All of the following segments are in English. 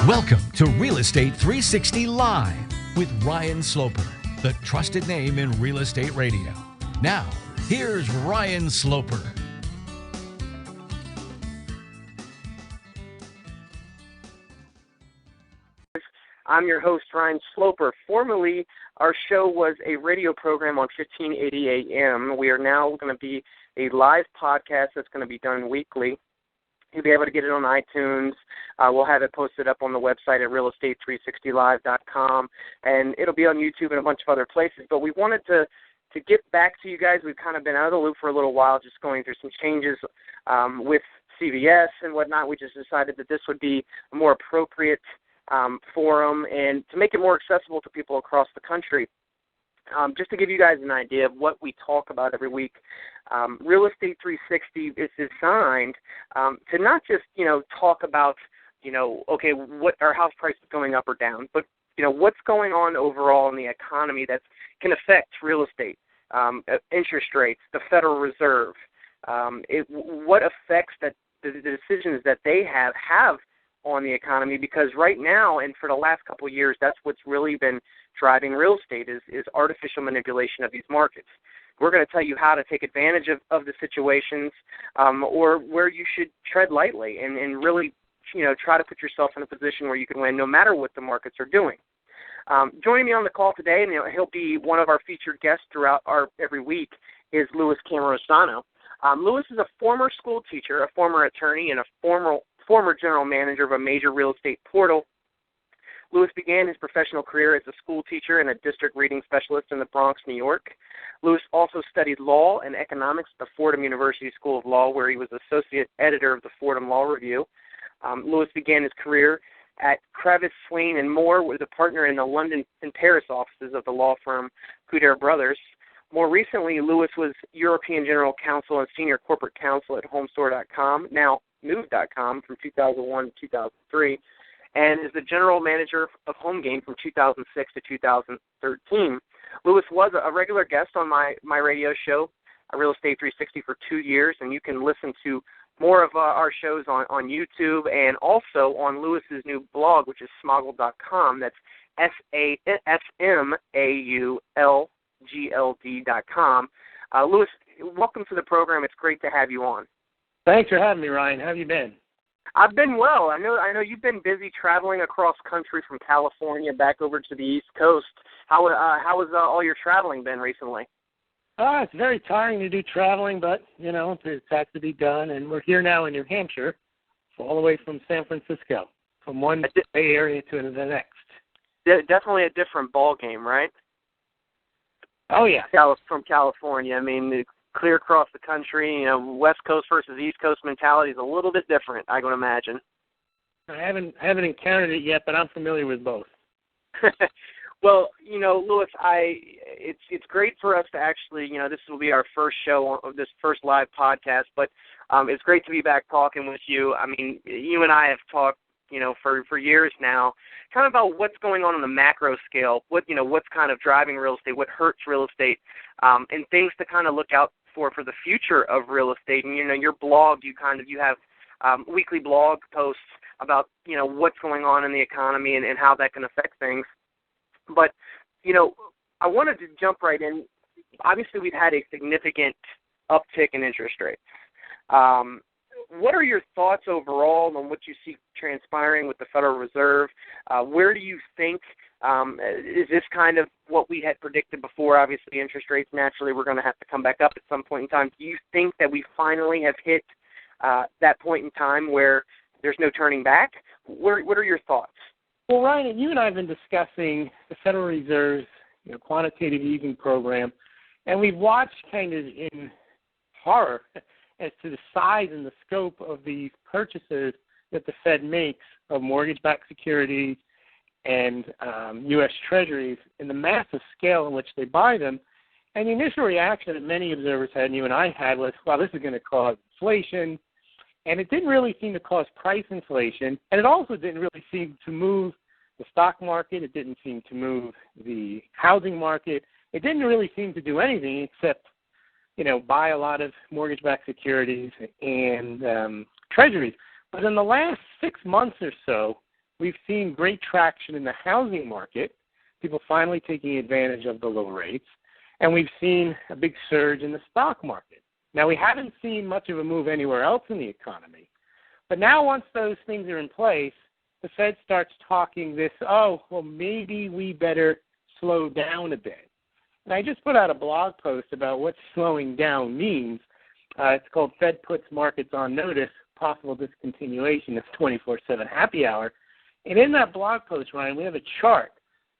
Welcome to Real Estate 360 Live with Ryan Sloper, the trusted name in real estate radio. Now, here's Ryan Sloper. I'm your host, Ryan Sloper. Formerly, our show was a radio program on 1580 AM. We are now going to be a live podcast that's going to be done weekly. You'll be able to get it on iTunes. We'll have it posted up on the website at realestate360live.com, and it'll be on YouTube and a bunch of other places. But we wanted to get back to you guys. We've kind of been out of the loop for a little while, just going through some changes with CBS and whatnot. We just decided that this would be a more appropriate forum and to make it more accessible to people across the country. Just to give you guys an idea of what we talk about every week, Real Estate 360 is designed to not just, talk about, okay, what our house price is going up or down, but, what's going on overall in the economy that can affect real estate, interest rates, the Federal Reserve, what effects that the decisions that they have on the economy, because right now and for the last couple of years, that's what's really been driving real estate is artificial manipulation of these markets. We're going to tell you how to take advantage of the situations or where you should tread lightly and really, try to put yourself in a position where you can win no matter what the markets are doing. Joining me on the call today, and he'll be one of our featured guests throughout our every week, is Louis Camerosano. Louis is a former school teacher, a former attorney, and a former general manager of a major real estate portal. Louis began his professional career as a school teacher and a district reading specialist in the Bronx, New York. Louis also studied law and economics at the Fordham University School of Law, where he was associate editor of the Fordham Law Review. Louis began his career at Kravis, Swain & Moore, was a partner in the London and Paris offices of the law firm Couder Brothers. More recently, Louis was European General Counsel and Senior Corporate Counsel at Homestore.com, now Move.com, from 2001 to 2003, and is the General Manager of HomeGain from 2006 to 2013. Louis was a regular guest on my radio show, Real Estate 360, for 2 years, and you can listen to more of our shows on YouTube and also on Louis's new blog, which is smoggled.com. That's SMAULGLD.com. Louis, welcome to the program. It's great to have you on. Thanks for having me, Ryan. How have you been? I've been well. I know you've been busy traveling across country from California back over to the East Coast. How has all your traveling been recently? It's very tiring to do traveling, but, it has to be done. And we're here now in New Hampshire, all the way from San Francisco, from one Bay Area to the next. Definitely a different ball game, right? Oh, yeah. From California. I mean, clear across the country, West Coast versus East Coast mentality is a little bit different, I would imagine. I haven't encountered it yet, but I'm familiar with both. Well, Louis, it's great for us to actually, this will be our first show, this first live podcast, but it's great to be back talking with you. I mean, you and I have talked, for years now, kind of about what's going on the macro scale, what's kind of driving real estate, what hurts real estate, and things to kind of look out for the future of real estate. And, your blog, you have weekly blog posts about, what's going on in the economy and how that can affect things. But, I wanted to jump right in. Obviously, we've had a significant uptick in interest rates. What are your thoughts overall on what you see transpiring with the Federal Reserve? Where do you think, is this kind of what we had predicted before? Obviously, interest rates, naturally, we're going to have to come back up at some point in time. Do you think that we finally have hit that point in time where there's no turning back? What are your thoughts? Well, Ryan, you and I have been discussing the Federal Reserve's quantitative easing program, and we've watched kind of in horror as to the size and the scope of these purchases that the Fed makes of mortgage-backed securities and U.S. Treasuries and the massive scale in which they buy them. And the initial reaction that many observers had, and you and I had, was, well, this is going to cause inflation. And it didn't really seem to cause price inflation. And it also didn't really seem to move the stock market. It didn't seem to move the housing market. It didn't really seem to do anything except, buy a lot of mortgage-backed securities and treasuries. But in the last 6 months or so, we've seen great traction in the housing market, people finally taking advantage of the low rates, and we've seen a big surge in the stock market. Now, we haven't seen much of a move anywhere else in the economy, but now once those things are in place, the Fed starts talking this, maybe we better slow down a bit. And I just put out a blog post about what slowing down means. It's called Fed Puts Markets on Notice, Possible Discontinuation of 24/7 Happy Hour. And in that blog post, Ryan, we have a chart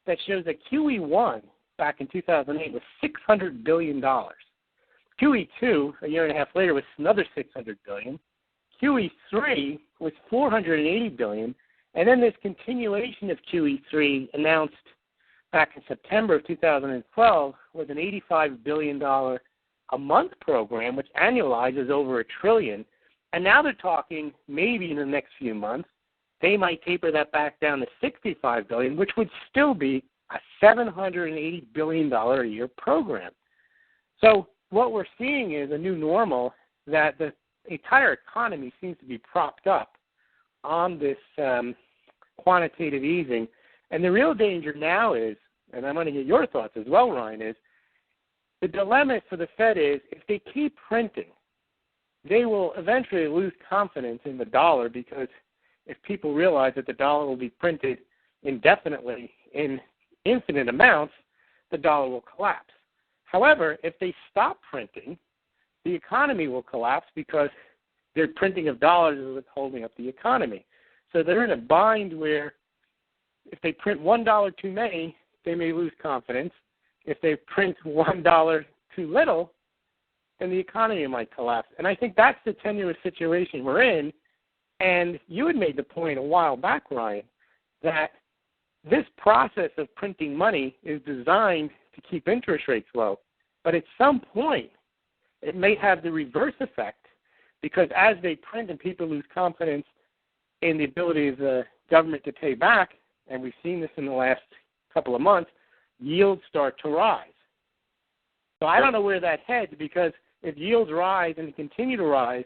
that shows that QE1 back in 2008 was $600 billion. QE2, a year and a half later, was another $600 billion. QE3 was $480 billion. And then this continuation of QE3 announced back in September of 2012 was an $85 billion a month program, which annualizes over $1 trillion. And now they're talking maybe in the next few months, they might taper that back down to $65 billion, which would still be a $780 billion a year program. So what we're seeing is a new normal that the entire economy seems to be propped up on this quantitative easing. And the real danger now is, and I'm going to get your thoughts as well, Ryan, is the dilemma for the Fed is if they keep printing, they will eventually lose confidence in the dollar, because if people realize that the dollar will be printed indefinitely in infinite amounts, the dollar will collapse. However, if they stop printing, the economy will collapse because their printing of dollars is what's holding up the economy. So they're in a bind where if they print $1 too many, they may lose confidence. If they print $1 too little, then the economy might collapse. And I think that's the tenuous situation we're in. And you had made the point a while back, Ryan, that this process of printing money is designed to keep interest rates low. But at some point, it may have the reverse effect, because as they print and people lose confidence in the ability of the government to pay back, and we've seen this in the last couple of months, yields start to rise. So I don't know where that heads, because if yields rise and continue to rise,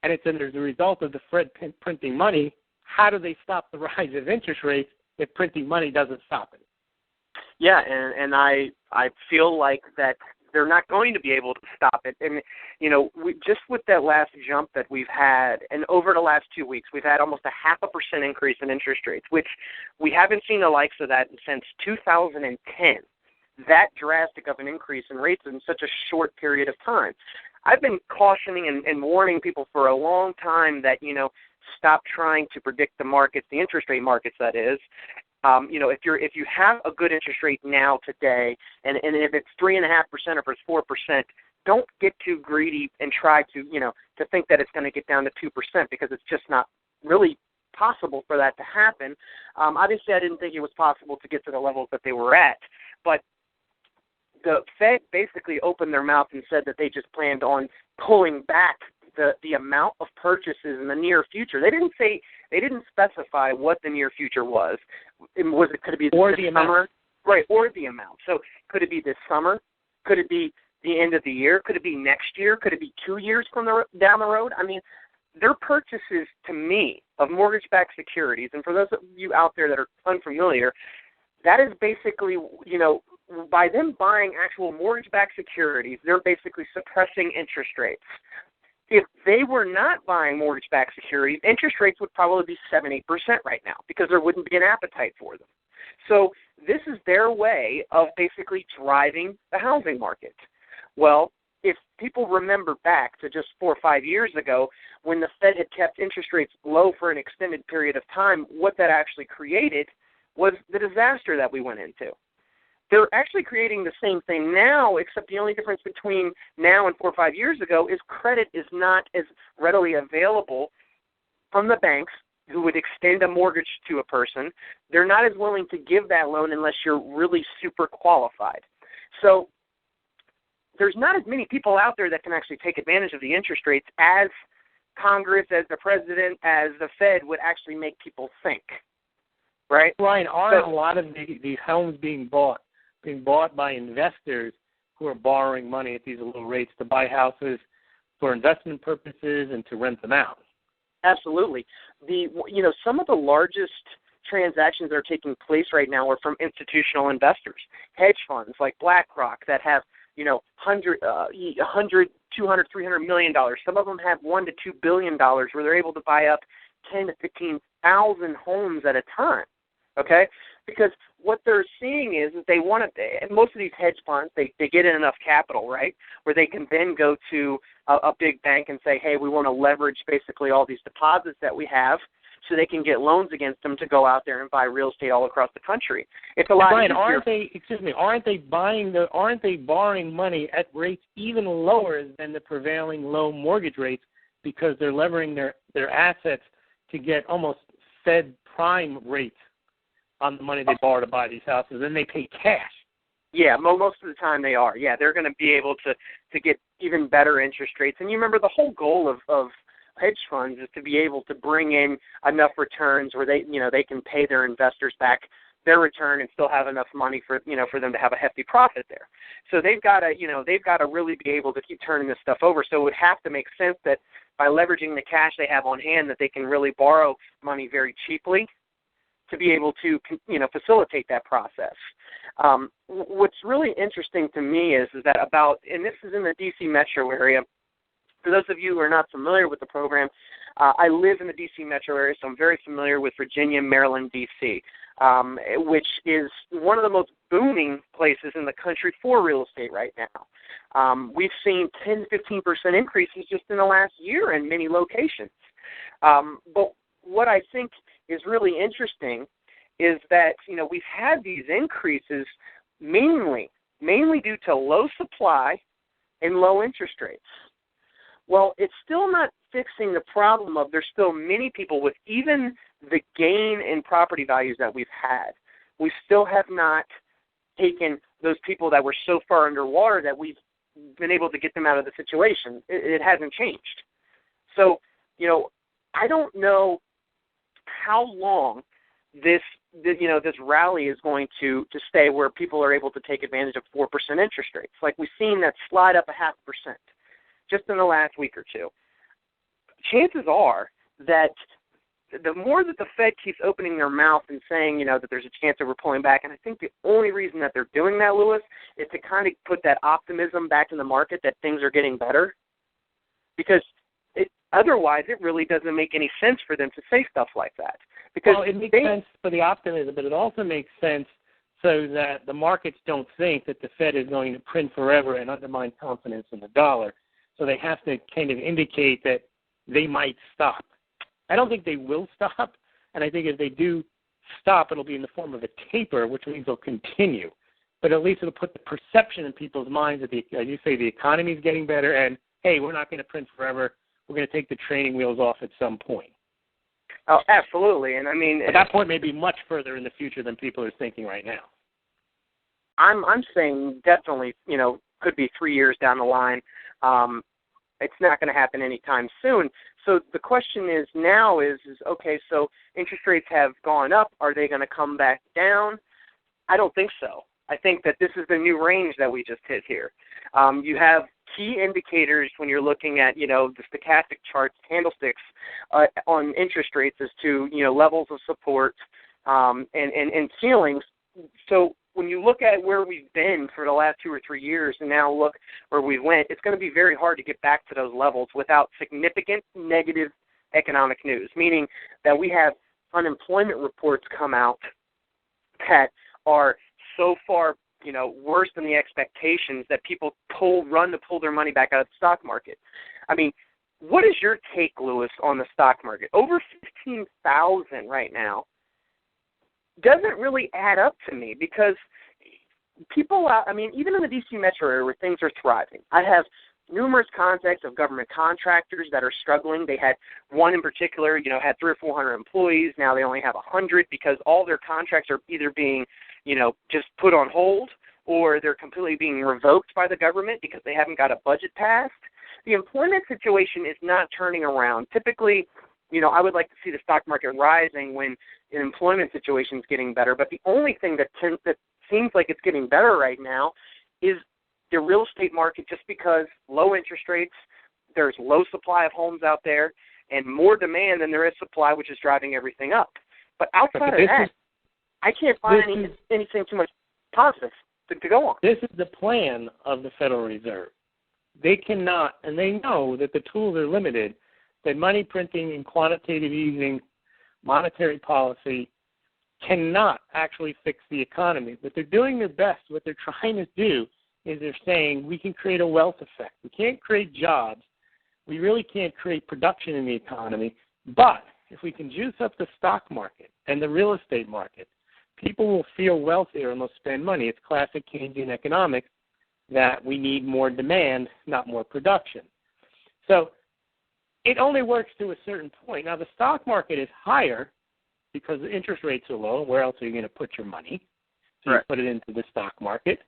and it's as a result of the Fed printing money, how do they stop the rise of interest rates if printing money doesn't stop it? Yeah, and I feel like that they're not going to be able to stop it. And, just with that last jump that we've had, and over the last 2 weeks, we've had almost a 0.5% increase in interest rates, which we haven't seen the likes of that since 2010. That drastic of an increase in rates in such a short period of time. I've been cautioning and warning people for a long time that, stop trying to predict the markets, the interest rate markets, that is. If you have a good interest rate now today, and if it's 3.5% or if it's 4%, don't get too greedy and try to to think that it's going to get down to 2%, because it's just not really possible for that to happen. Obviously, I didn't think it was possible to get to the levels that they were at, but the Fed basically opened their mouth and said that they just planned on pulling back the amount of purchases in the near future. They didn't specify what the near future was. Could it be or this the summer? Amount. Right, or the amount. So could it be this summer? Could it be the end of the year? Could it be next year? Could it be 2 years down the road? I mean, their purchases, to me, of mortgage-backed securities, and for those of you out there that are unfamiliar, that is basically, by them buying actual mortgage-backed securities, they're basically suppressing interest rates. If they were not buying mortgage-backed securities, interest rates would probably be 7-8% right now, because there wouldn't be an appetite for them. So this is their way of basically driving the housing market. Well, if people remember back to just 4 or 5 years ago, when the Fed had kept interest rates low for an extended period of time, what that actually created was the disaster that we went into. They're actually creating the same thing now, except the only difference between now and 4 or 5 years ago is credit is not as readily available from the banks who would extend a mortgage to a person. They're not as willing to give that loan unless you're really super qualified. So there's not as many people out there that can actually take advantage of the interest rates as Congress, as the president, as the Fed would actually make people think. Right? Ryan, aren't a lot of these homes being bought by investors who are borrowing money at these low rates to buy houses for investment purposes and to rent them out? Absolutely. Some of the largest transactions that are taking place right now are from institutional investors, hedge funds like BlackRock that have, $100, $200, $300 million. Some of them have $1 to $2 billion where they're able to buy up 10 to 15,000 homes at a time. Okay, because what they're seeing is they want to. And most of these hedge funds, they get in enough capital, right, where they can then go to a big bank and say, hey, we want to leverage basically all these deposits that we have, so they can get loans against them to go out there and buy real estate all across the country. It's a lot. Brian, easier. Aren't they borrowing money at rates even lower than the prevailing low mortgage rates because they're levering their assets to get almost Fed prime rates on the money they borrow to buy these houses, and they pay cash. Yeah, most of the time they are. Yeah, they're going to be able to get even better interest rates. And you remember the whole goal of hedge funds is to be able to bring in enough returns where they can pay their investors back their return and still have enough money for them to have a hefty profit there. So they've got to really be able to keep turning this stuff over. So it would have to make sense that by leveraging the cash they have on hand that they can really borrow money very cheaply to be able to facilitate that process. What's really interesting to me is that and this is in the D.C. metro area. For those of you who are not familiar with the program, I live in the D.C. metro area, so I'm very familiar with Virginia, Maryland, D.C., which is one of the most booming places in the country for real estate right now. We've seen 10 to 15% increases just in the last year in many locations. But what I think is really interesting is that, we've had these increases mainly due to low supply and low interest rates. Well, it's still not fixing the problem of there's still many people with even the gain in property values that we've had. We still have not taken those people that were so far underwater that we've been able to get them out of the situation. It hasn't changed. So, I don't know how long this rally is going to stay where people are able to take advantage of 4% interest rates. Like we've seen that slide up 0.5% just in the last week or two. Chances are that the more that the Fed keeps opening their mouth and saying, that there's a chance that we're pulling back, and I think the only reason that they're doing that, Lewis, is to kind of put that optimism back in the market that things are getting better. Because otherwise, it really doesn't make any sense for them to say stuff like that. Because it makes sense for the optimism, but it also makes sense so that the markets don't think that the Fed is going to print forever and undermine confidence in the dollar. So they have to kind of indicate that they might stop. I don't think they will stop, and I think if they do stop, it'll be in the form of a taper, which means they'll continue. But at least it'll put the perception in people's minds that, as you say, the economy is getting better, and, hey, we're not going to print forever. We're going to take the training wheels off at some point. Oh, absolutely. And, but that point may be much further in the future than people are thinking right now. I'm saying definitely, could be 3 years down the line. It's not going to happen anytime soon. So the question is now is okay, so interest rates have gone up. Are they going to come back down? I don't think so. I think that this is the new range that we just hit here. You have key indicators when you're looking at, the stochastic charts, candlesticks on interest rates as to, levels of support and ceilings. So when you look at where we've been for the last 2 or 3 years and now look where we went, it's going to be very hard to get back to those levels without significant negative economic news, meaning that we have unemployment reports come out that are so far, worse than the expectations that people run to pull their money back out of the stock market. I mean, what is your take, Lewis, on the stock market? Over 15,000 right now doesn't really add up to me because people, even in the D.C. metro area where things are thriving, I have numerous contacts of government contractors that are struggling. They had one in particular, had 300 or 400 employees. Now they only have 100 because all their contracts are either being, just put on hold or they're completely being revoked by the government because they haven't got a budget passed. The employment situation is not turning around. Typically, I would like to see the stock market rising when an employment situation is getting better. But the only thing that seems like it's getting better right now is the real estate market, just because low interest rates, there's low supply of homes out there, and more demand than there is supply, which is driving everything up. But outside of that, I can't find anything too much positive to go on. This is the plan of the Federal Reserve. They cannot, and they know that the tools are limited, that money printing and quantitative easing, monetary policy cannot actually fix the economy. But they're doing their best. What they're trying to do is they're saying we can create a wealth effect. We can't create jobs. We really can't create production in the economy. But if we can juice up the stock market and the real estate market, people will feel wealthier and they'll spend money. It's classic Keynesian economics that we need more demand, not more production. So it only works to a certain point. Now, the stock market is higher because the interest rates are low. Where else are you going to put your money? So you put it into the stock market.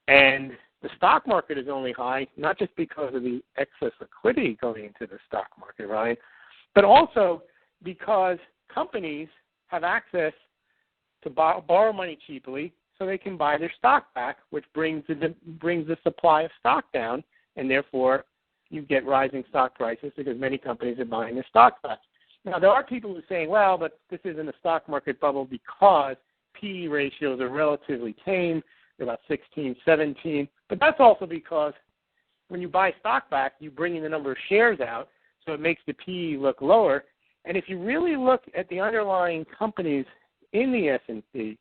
And the stock market is only high, not just because of the excess liquidity going into the stock market, Ryan, but also because companies have access to borrow money cheaply so they can buy their stock back, which brings the supply of stock down, and therefore you get rising stock prices because many companies are buying their stock back. Now, there are people who are saying, well, but this isn't a stock market bubble because PE ratios are relatively tame. They're about 16, 17. But that's also because when you buy stock back, you bring in the number of shares out, so it makes the PE look lower. And if you really look at the underlying companies in the S&P,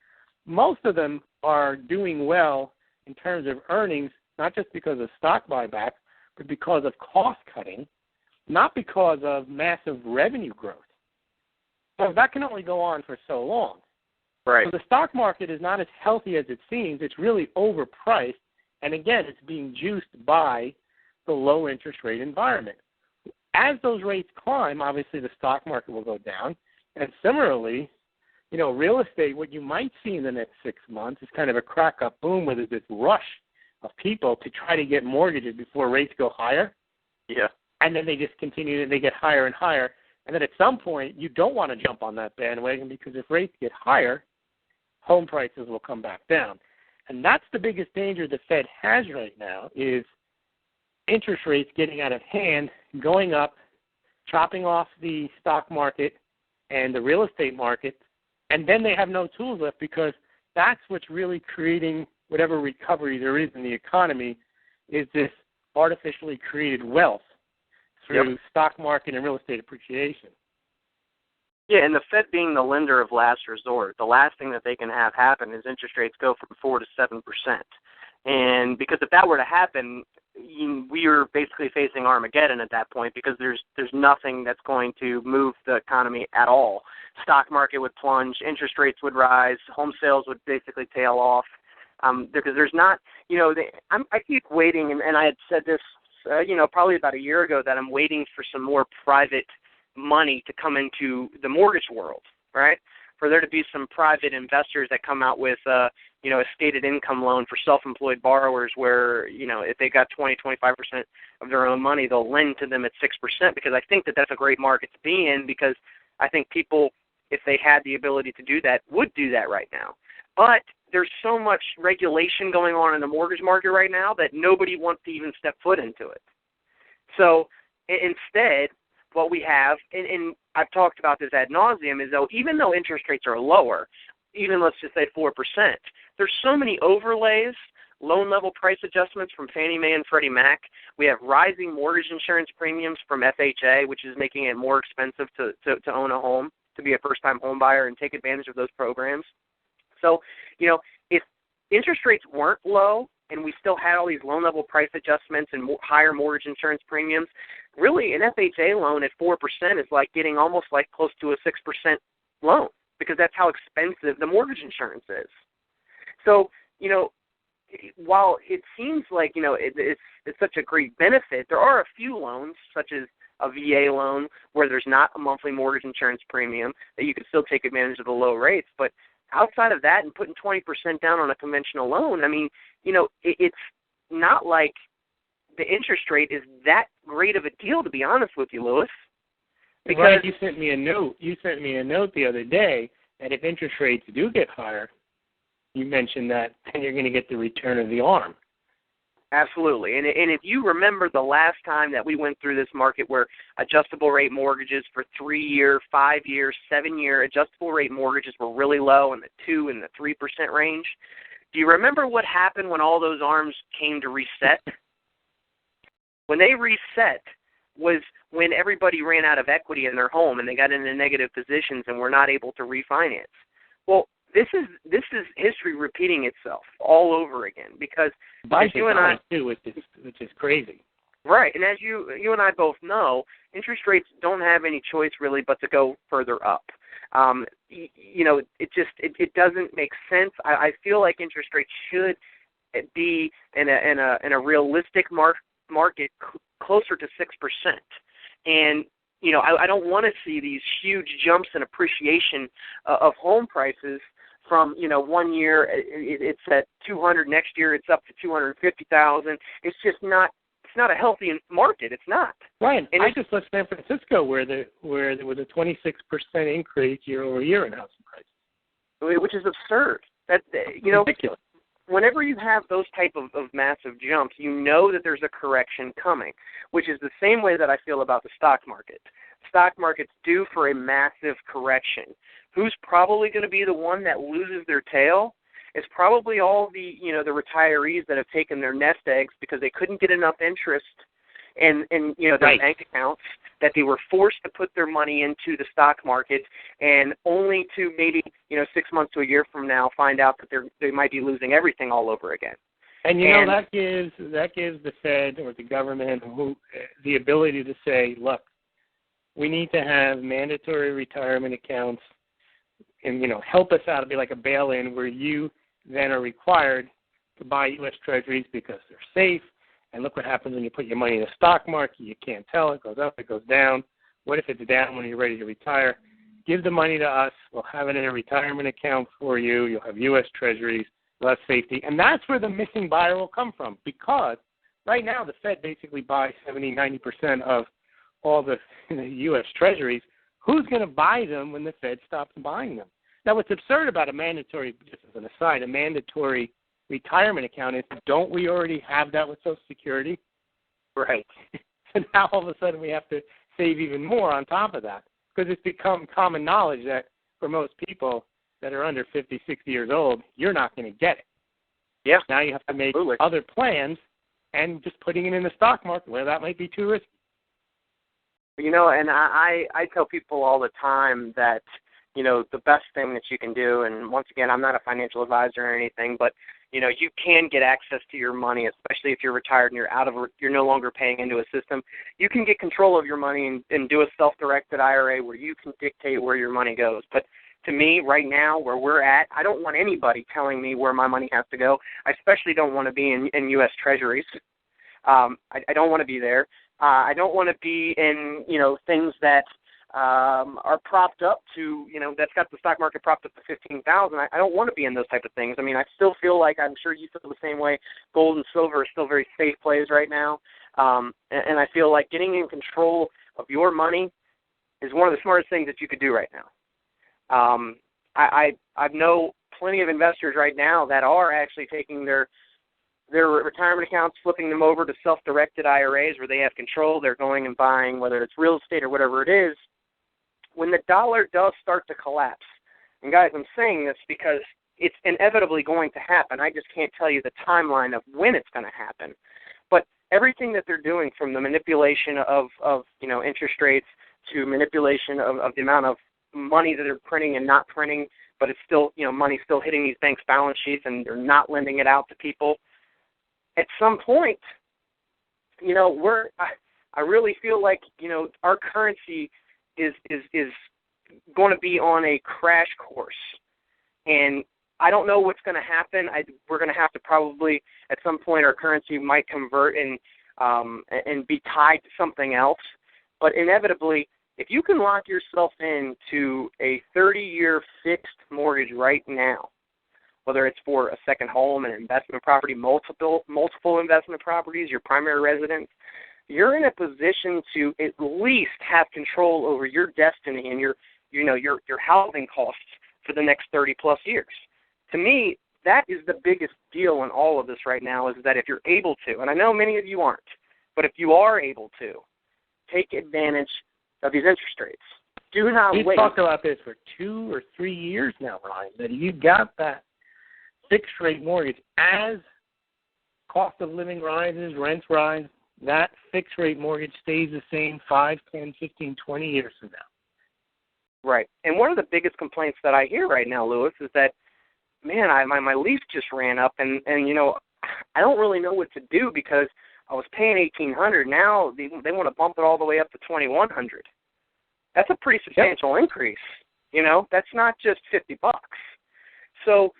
most of them are doing well in terms of earnings, not just because of stock buyback, but because of cost cutting, not because of massive revenue growth. So that can only go on for so long. Right. So the stock market is not as healthy as it seems. It's really overpriced. And again, it's being juiced by the low interest rate environment. As those rates climb, obviously the stock market will go down. And similarly, real estate, what you might see in the next 6 months is kind of a crack-up boom where there's this rush of people to try to get mortgages before rates go higher. Yeah. And then they just continue and they get higher and higher. And then at some point, you don't want to jump on that bandwagon because if rates get higher, home prices will come back down. And that's the biggest danger the Fed has right now is interest rates getting out of hand, going up, chopping off the stock market and the real estate market, and then they have no tools left because that's what's really creating whatever recovery there is in the economy is this artificially created wealth through stock market and real estate appreciation. Yeah, and the Fed being the lender of last resort, the last thing that they can have happen is interest rates go from 4 to 7%. And because if that were to happen, we are basically facing Armageddon at that point because there's nothing that's going to move the economy at all. Stock market would plunge, interest rates would rise, home sales would basically tail off. Because there's not, I keep waiting, and I had said this, probably about a year ago that I'm waiting for some more private money to come into the mortgage world, right? For there to be some private investors that come out with, a stated income loan for self-employed borrowers where, if they got 20, 25% of their own money, they'll lend to them at 6% because I think that that's a great market to be in because I think people, if they had the ability to do that, would do that right now. But there's so much regulation going on in the mortgage market right now that nobody wants to even step foot into it. So instead, what we have, and I've talked about this ad nauseum, is even though interest rates are lower, even let's just say 4%, there's so many overlays, loan level price adjustments from Fannie Mae and Freddie Mac. We have rising mortgage insurance premiums from FHA, which is making it more expensive to own a home, to be a first-time home buyer and take advantage of those programs. So, if interest rates weren't low and we still had all these loan-level price adjustments and higher mortgage insurance premiums, really an FHA loan at 4% is like getting almost like close to a 6% loan because that's how expensive the mortgage insurance is. So, while it seems like, it's such a great benefit, there are a few loans, such as a VA loan, where there's not a monthly mortgage insurance premium, that you can still take advantage of the low rates. But outside of that and putting 20% down on a conventional loan, I mean, it's not like the interest rate is that great of a deal, to be honest with you, Lewis. Because right, you sent me a note. You sent me a note the other day that if interest rates do get higher, you mentioned that then you're going to get the return of the arm. Absolutely. And if you remember the last time that we went through this market where adjustable rate mortgages for 3-year, 5-year, 7-year adjustable rate mortgages were really low in the 2 and the 3% range, do you remember what happened when all those arms came to reset? When they reset was when everybody ran out of equity in their home and they got into negative positions and were not able to refinance. Well, this is history repeating itself all over again because you and I too, which is crazy. Right, and as you and I both know, interest rates don't have any choice really but to go further up. It doesn't make sense. I feel like interest rates should be in a realistic market closer to 6%, and I don't want to see these huge jumps in appreciation of home prices. From 1 year it's at 200, next year it's up to 250,000. It's just not. It's not a healthy market. It's not. Right. And I just left San Francisco where there was a 26% increase year over year in housing prices, which is absurd. That ridiculous. Whenever you have those type of massive jumps, you know that there's a correction coming, which is the same way that I feel about the stock market. Stock market's due for a massive correction. Who's probably going to be the one that loses their tail? It's probably all the the retirees that have taken their nest eggs because they couldn't get enough interest in their bank accounts, that they were forced to put their money into the stock market, and only to maybe 6 months to a year from now find out that they might be losing everything all over again. And that gives the Fed or the government the ability to say, look, we need to have mandatory retirement accounts and help us out. It'd be like a bail-in where you then are required to buy U.S. Treasuries because they're safe. And look what happens when you put your money in the stock market. You can't tell. It goes up, it goes down. What if it's down when you're ready to retire? Give the money to us. We'll have it in a retirement account for you. You'll have U.S. Treasuries, less safety. And that's where the missing buyer will come from, because right now the Fed basically buys 70, 90% of all the U.S. Treasuries. Who's going to buy them when the Fed stops buying them? Now, what's absurd about a mandatory, just as an aside, a mandatory retirement account is, don't we already have that with Social Security? Right. So now all of a sudden we have to save even more on top of that, because it's become common knowledge that for most people that are under 50, 60 years old, you're not going to get it. Yeah. Now you have to make other plans, and just putting it in the stock market, where that might be too risky. And I tell people all the time that, the best thing that you can do, and once again, I'm not a financial advisor or anything, but, you can get access to your money, especially if you're retired and you're no longer paying into a system. You can get control of your money and do a self-directed IRA where you can dictate where your money goes. But to me, right now, where we're at, I don't want anybody telling me where my money has to go. I especially don't want to be in U.S. Treasuries. I don't want to be there. I don't want to be in, things that are propped up to, that's got the stock market propped up to 15,000. I don't want to be in those type of things. I mean, I still feel like, I'm sure you feel the same way, gold and silver are still very safe plays right now. And I feel like getting in control of your money is one of the smartest things that you could do right now. I know plenty of investors right now that are actually taking their retirement accounts, flipping them over to self-directed IRAs where they have control. They're going and buying, whether it's real estate or whatever it is. When the dollar does start to collapse, and guys, I'm saying this because it's inevitably going to happen. I just can't tell you the timeline of when it's going to happen. But everything that they're doing, from the manipulation of interest rates to manipulation of the amount of money that they're printing and not printing, but it's still, money's still hitting these banks' balance sheets and they're not lending it out to people. At some point, I really feel like, our currency is going to be on a crash course. And I don't know what's going to happen. We're going to have to probably, at some point, our currency might convert and be tied to something else. But inevitably, if you can lock yourself into a 30-year fixed mortgage right now, whether it's for a second home, an investment property, multiple investment properties, your primary residence, you're in a position to at least have control over your destiny and your housing costs for the next 30 plus years. To me, that is the biggest deal in all of this right now, is that if you're able to, and I know many of you aren't, but if you are able to, take advantage of these interest rates. Do not wait. We've talked about this for 2 or 3 years now, Ryan, that you got that fixed-rate mortgage. As cost of living rises, rents rise, that fixed-rate mortgage stays the same 5, 10, 15, 20 years from now. Right. And one of the biggest complaints that I hear right now, Lewis, is that, man, my lease just ran up, and you know, I don't really know what to do because I was paying $1,800. Now they want to bump it all the way up to $2,100. That's a pretty substantial increase. You know, that's not just $50. So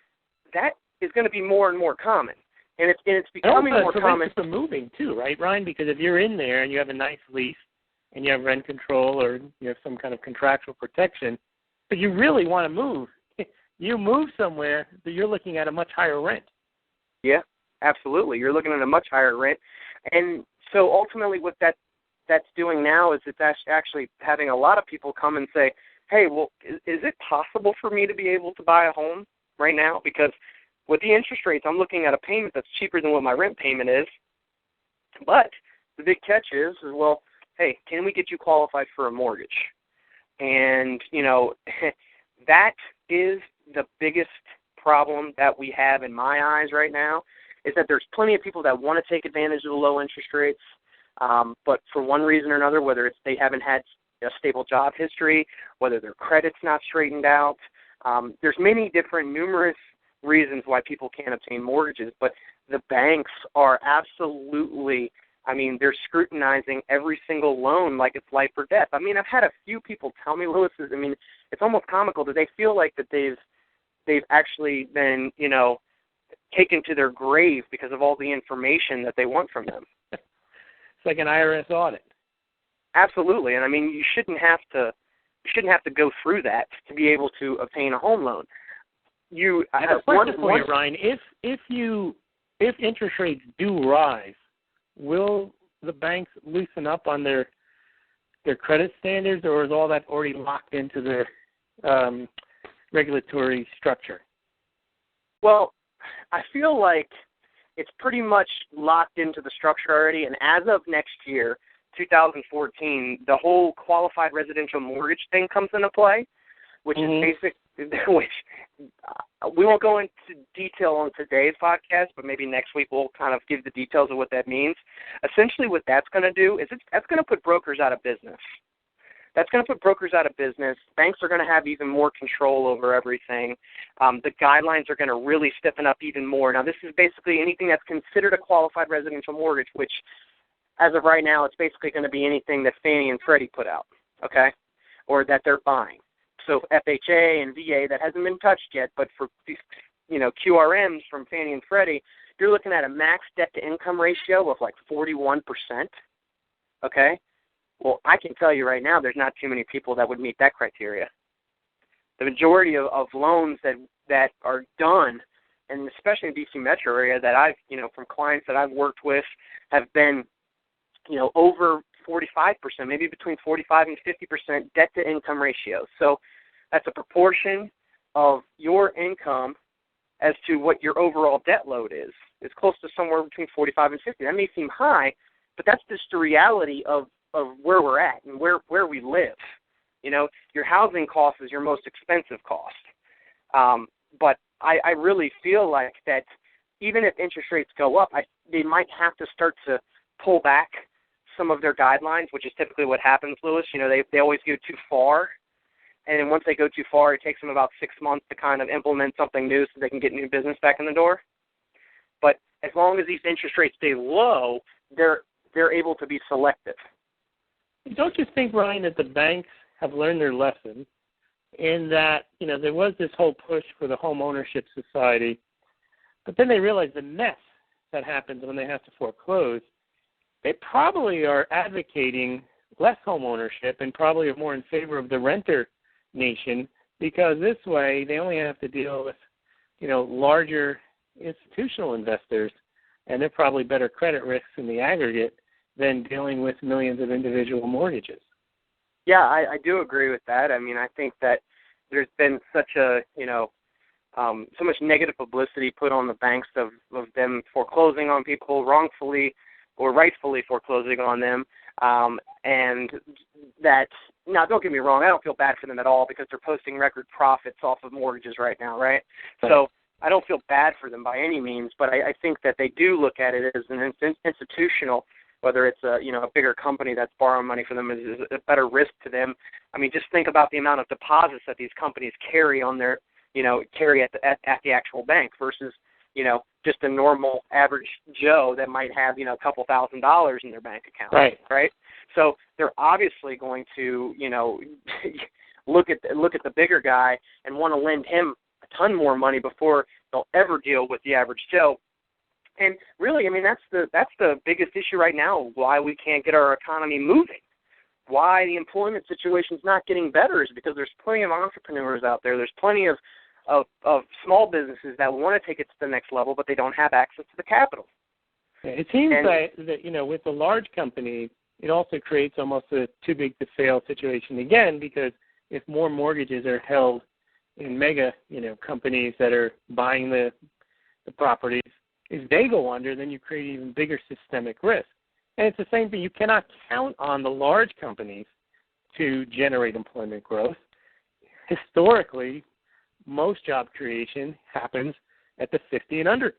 that is going to be more and more common, and it's becoming more common. It's moving too, right, Ryan? Because if you're in there and you have a nice lease and you have rent control or you have some kind of contractual protection, but you really want to move, you move somewhere that you're looking at a much higher rent. Yeah, absolutely. You're looking at a much higher rent. And so ultimately what that's doing now is it's actually having a lot of people come and say, hey, well, is it possible for me to be able to buy a home right now? Because with the interest rates, I'm looking at a payment that's cheaper than what my rent payment is. But the big catch is, well, hey, can we get you qualified for a mortgage? And, you know, that is the biggest problem that we have in my eyes right now, is that there's plenty of people that want to take advantage of the low interest rates, but for one reason or another, whether it's they haven't had a stable job history, whether their credit's not straightened out, there's numerous reasons why people can't obtain mortgages, but the banks are absolutely, I mean, they're scrutinizing every single loan like it's life or death. I mean, I've had a few people tell me, Lewis, I mean, it's almost comical that they feel like that they've actually been, you know, taken to their grave because of all the information that they want from them. It's like an IRS audit. Absolutely, and I mean, you shouldn't have to go through that to be able to obtain a home loan. I have a question for you, Ryan. If interest rates do rise, will the banks loosen up on their credit standards, or is all that already locked into their regulatory structure? Well, I feel like it's pretty much locked into the structure already, and as of next year, 2014, the whole qualified residential mortgage thing comes into play, which is basic. Which we won't go into detail on today's podcast, but maybe next week we'll kind of give the details of what that means. Essentially, what that's going to do is that's going to put brokers out of business. That's going to put brokers out of business. Banks are going to have even more control over everything. The guidelines are going to really stiffen up even more. Now, this is basically anything that's considered a qualified residential mortgage, which, as of right now, it's basically going to be anything that Fannie and Freddie put out, okay, or that they're buying. So FHA and VA, that hasn't been touched yet, but for these, you know, QRMs from Fannie and Freddie, you're looking at a max debt-to-income ratio of like 41%, okay? Well, I can tell you right now there's not too many people that would meet that criteria. The majority of loans that are done, and especially in D.C. metro area that I've, you know, from clients that I've worked with, have been, you know, over 45%, maybe between 45 and 50% debt-to-income ratio. So that's a proportion of your income as to what your overall debt load is. It's close to somewhere between 45 and 50. That may seem high, but that's just the reality of where we're at and where we live. You know, your housing cost is your most expensive cost. But I really feel like that even if interest rates go up, they might have to start to pull back some of their guidelines, which is typically what happens, Lewis. You know, they always go too far. And then once they go too far, it takes them about 6 months to kind of implement something new so they can get new business back in the door. But as long as these interest rates stay low, they're able to be selective. Don't you think, Ryan, that the banks have learned their lesson in that, you know, there was this whole push for the home ownership society, but then they realized the mess that happens when they have to foreclose. They probably are advocating less home ownership and probably are more in favor of the renter nation, because this way they only have to deal with, you know, larger institutional investors, and they're probably better credit risks in the aggregate than dealing with millions of individual mortgages. Yeah, I do agree with that. I mean, I think that there's been such a, you know, so much negative publicity put on the banks of them foreclosing on people wrongfully or rightfully foreclosing on them, and that, now don't get me wrong, I don't feel bad for them at all because they're posting record profits off of mortgages right now, right? So I don't feel bad for them by any means, but I think that they do look at it as an institutional, whether it's a bigger company that's borrowing money for them, is a better risk to them. I mean, just think about the amount of deposits that these companies carry on their, carry at the actual bank versus, just a normal average Joe that might have, a couple $1,000s in their bank account. Right. So they're obviously going to, look at the bigger guy and want to lend him a ton more money before they'll ever deal with the average Joe. And really, I mean, that's the biggest issue right now, why we can't get our economy moving. Why the employment situation is not getting better is because there's plenty of entrepreneurs out there. There's plenty of small businesses that want to take it to the next level, but they don't have access to the capital. It seems that with the large companies, it also creates almost a too big to fail situation again, because if more mortgages are held in mega, companies that are buying the properties, if they go under, then you create even bigger systemic risk. And it's the same thing. You cannot count on the large companies to generate employment growth. Historically, most job creation happens at the 50 and under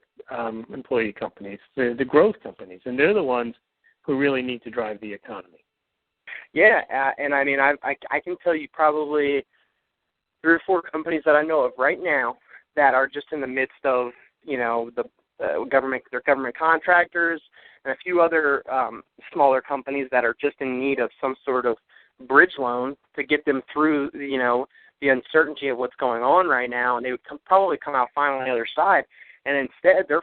employee companies, the growth companies, and they're the ones who really need to drive the economy. Yeah, and I mean, I can tell you probably 3 or 4 companies that I know of right now that are just in the midst of, their government contractors, and a few other smaller companies that are just in need of some sort of bridge loan to get them through, the uncertainty of what's going on right now, and they would probably come out fine on the other side. And instead, they're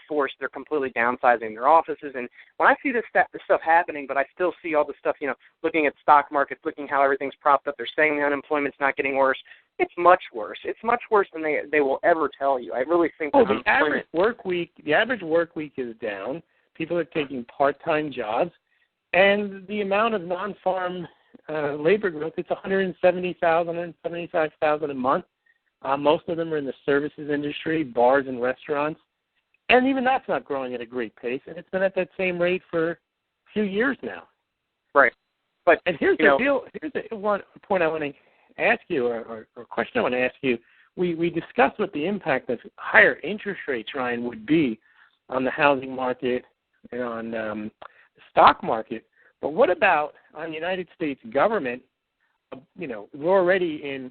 completely downsizing their offices. And when I see this stuff happening, but I still see all the stuff, looking at stock markets, looking how everything's propped up, they're saying the unemployment's not getting worse. It's much worse. It's much worse than they will ever tell you. I really think that the average work week is down. People are taking part-time jobs, and the amount of non-farm labor growth, it's 170,000, 175,000 a month. Most of them are in the services industry, bars and restaurants. And even that's not growing at a great pace, and it's been at that same rate for a few years now. Right. But here's the one point I want to ask you, or question I want to ask you. We discussed what the impact of higher interest rates, Ryan, would be on the housing market and on the stock market. But what about on the United States government? We're already in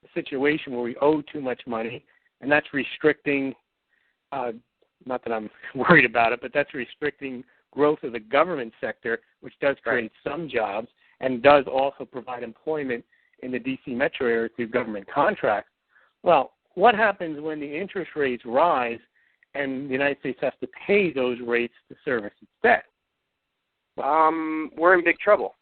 a situation where we owe too much money, and that's restricting, not that I'm worried about it, but that's restricting growth of the government sector, which does create some jobs and does also provide employment in the D.C. metro area through government contracts. Well, what happens when the interest rates rise and the United States has to pay those rates to service its debt? We're in big trouble.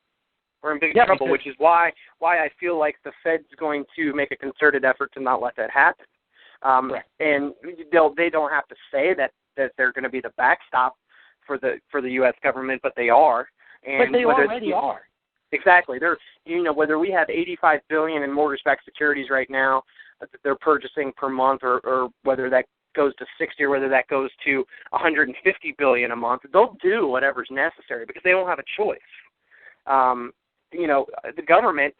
We're in big trouble, which is why I feel like the Fed's going to make a concerted effort to not let that happen. And they don't have to say that they're going to be the backstop for the U.S. government, but they are. And but they already are. Exactly. They're whether we have $85 billion in mortgage-backed securities right now that they're purchasing per month, or whether that goes to 60 or whether that goes to $150 billion a month, they'll do whatever's necessary because they don't have a choice. The government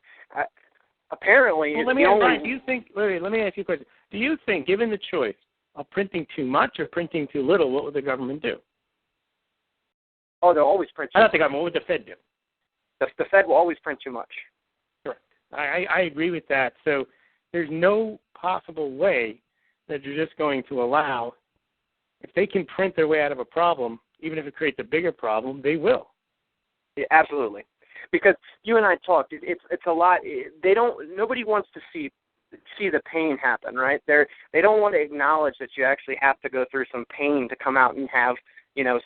apparently is the only. Do you think? Let me ask you a question. Do you think, given the choice of printing too much or printing too little, what would the government do? Oh, they'll always print too much. Not the government. What would the Fed do? The Fed will always print too much. Correct. I agree with that. So there's no possible way that you're just going to allow, if they can print their way out of a problem, even if it creates a bigger problem, they will. Yeah, absolutely. Because you and I talked, it's a lot. Nobody wants to see the pain happen, right? They don't want to acknowledge that you actually have to go through some pain to come out and have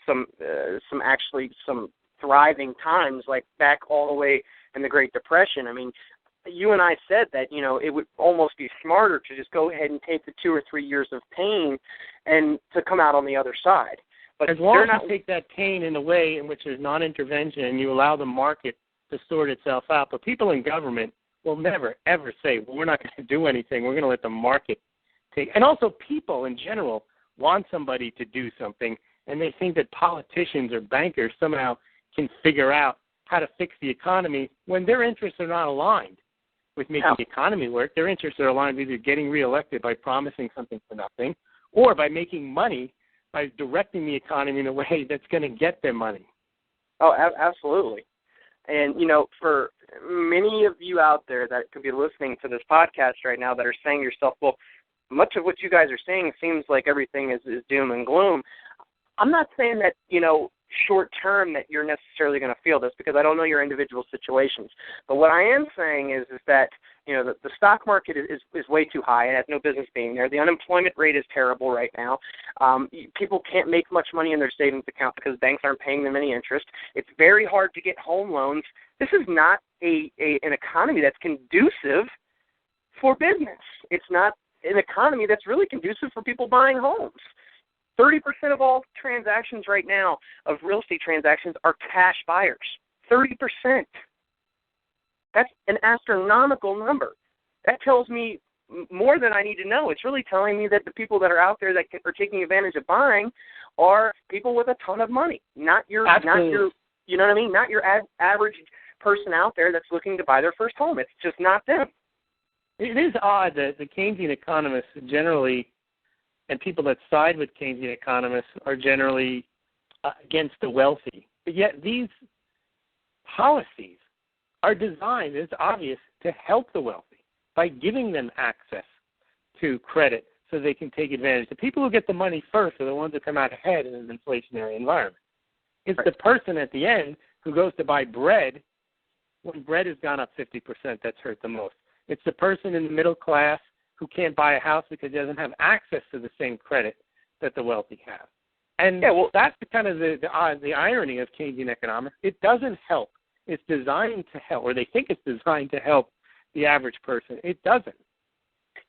some thriving times, like back all the way in the Great Depression. I mean, you and I said that it would almost be smarter to just go ahead and take the 2 or 3 years of pain and to come out on the other side. But as long as you take that pain in a way in which there's non-intervention and you allow the market to sort itself out. But people in government will never, ever say, well, we're not going to do anything. We're going to let the market take. And also people in general want somebody to do something, and they think that politicians or bankers somehow can figure out how to fix the economy when their interests are not aligned with making the economy work. Their interests are aligned with either getting reelected by promising something for nothing or by making money by directing the economy in a way that's going to get them money. Oh, absolutely. And, for many of you out there that could be listening to this podcast right now that are saying to yourself, well, much of what you guys are saying seems like everything is doom and gloom. I'm not saying that, short term that you're necessarily going to feel this, because I don't know your individual situations. But what I am saying is that, the stock market is way too high and has no business being there. The unemployment rate is terrible right now. People can't make much money in their savings account because banks aren't paying them any interest. It's very hard to get home loans. This is not an economy that's conducive for business. It's not an economy that's really conducive for people buying homes. 30% of all transactions right now of real estate transactions are cash buyers. 30%. That's an astronomical number. That tells me more than I need to know. It's really telling me that the people that are out there that are taking advantage of buying are people with a ton of money, not your, you know what I mean? Not your average person out there that's looking to buy their first home. It's just not them. It is odd that the Keynesian economists generally, and people that side with Keynesian economists, are generally against the wealthy. But yet these policies are designed, it's obvious, to help the wealthy by giving them access to credit so they can take advantage. The people who get the money first are the ones that come out ahead in an inflationary environment. It's the person at the end who goes to buy bread when bread has gone up 50% that's hurt the most. It's the person in the middle class who can't buy a house because he doesn't have access to the same credit that the wealthy have. And that's the irony of Keynesian economics. It doesn't help. It's designed to help, or they think it's designed to help the average person. It doesn't.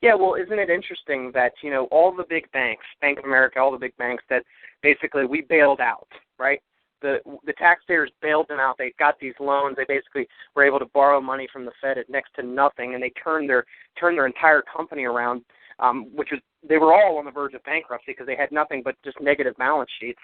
Yeah, well, isn't it interesting that, all the big banks, Bank of America, all the big banks that basically we bailed out, right? The taxpayers bailed them out. They got these loans. They basically were able to borrow money from the Fed at next to nothing, and they turned their entire company around, they were all on the verge of bankruptcy because they had nothing but just negative balance sheets.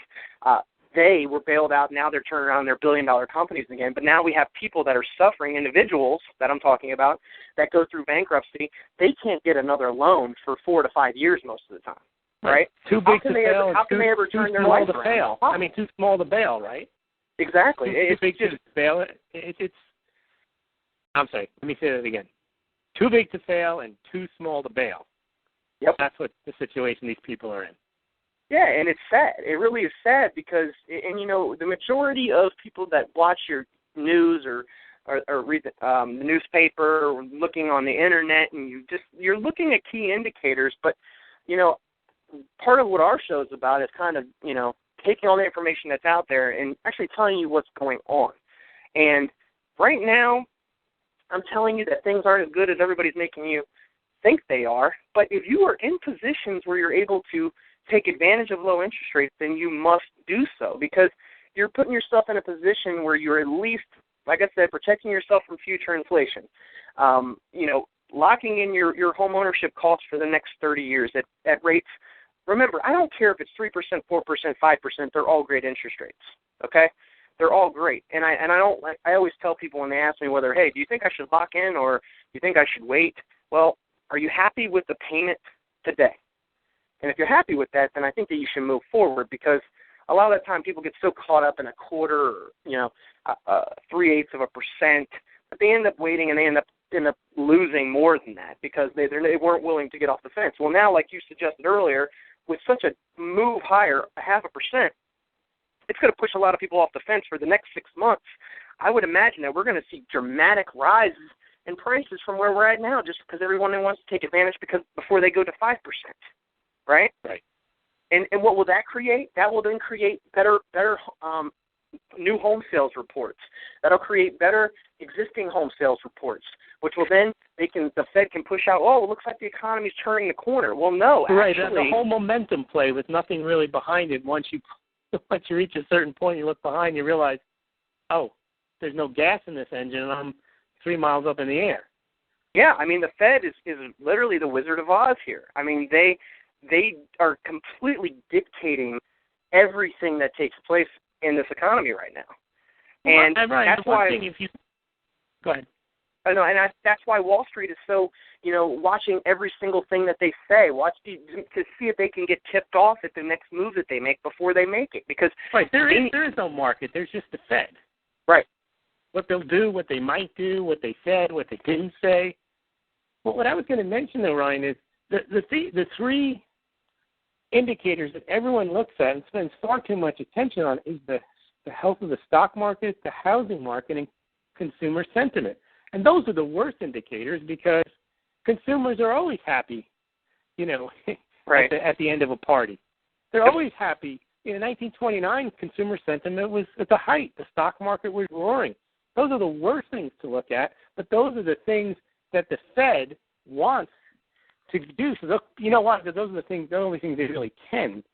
They were bailed out. Now they're turning around their billion-dollar companies again. But now we have people that are suffering, individuals that I'm talking about, that go through bankruptcy. They can't get another loan for 4 to 5 years most of the time, right? Too big to fail. How can they ever turn their life around? Fail. I mean, too small to bail, right? Exactly. Too big to fail. I'm sorry. Let me say that again. Too big to fail and too small to bail. Yep. That's what the situation these people are in. Yeah, and it's sad. It really is sad because, the majority of people that watch your news or read the newspaper or looking on the internet, and you're looking at key indicators. But, part of what our show is about is kind of, taking all the information that's out there and actually telling you what's going on. And right now, I'm telling you that things aren't as good as everybody's making you think they are. But if you are in positions where you're able to take advantage of low interest rates, then you must do so, because you're putting yourself in a position where you're at least, like I said, protecting yourself from future inflation. Locking in your home ownership costs for the next 30 years at rates. Remember, I don't care if it's 3%, 4%, 5%. They're all great interest rates. Okay, they're all great. And I always tell people when they ask me whether, hey, do you think I should lock in or do you think I should wait? Well, are you happy with the payment today? And if you're happy with that, then I think that you should move forward, because a lot of the time people get so caught up in a quarter or, 0.3%, but they end up waiting and they end up losing more than that because they weren't willing to get off the fence. Well, now, like you suggested earlier, with such a move higher, 0.5%, it's going to push a lot of people off the fence for the next 6 months. I would imagine that we're going to see dramatic rises in prices from where we're at now, just because everyone wants to take advantage before they go to 5%. Right? Right. And what will that create? That will then create better new home sales reports. That'll create better existing home sales reports, which will then the Fed can push out, it looks like the economy's turning the corner. Well, no, right. Actually, the whole momentum play with nothing really behind it. Once you reach a certain point, you look behind, you realize, there's no gas in this engine, and I'm 3 miles up in the air. Yeah, I mean, the Fed is literally the Wizard of Oz here. I mean, they are completely dictating everything that takes place in this economy right now. And that's why. Go ahead. I know, and that's why Wall Street is so, watching every single thing that they say, to see if they can get tipped off at the next move that they make before they make it. Because there is no market. There's just the Fed. Right. What they'll do, what they might do, what they said, what they didn't say. Well, what I was going to mention, though, Ryan, is the three indicators that everyone looks at and spends far too much attention on is the health of the stock market, the housing market, and consumer sentiment. And those are the worst indicators because consumers are always happy, right. at the end of a party. They're always happy. In 1929, consumer sentiment was at the height. The stock market was roaring. Those are the worst things to look at, but those are the things that the Fed wants to do. So you know what? Those are the only things they really can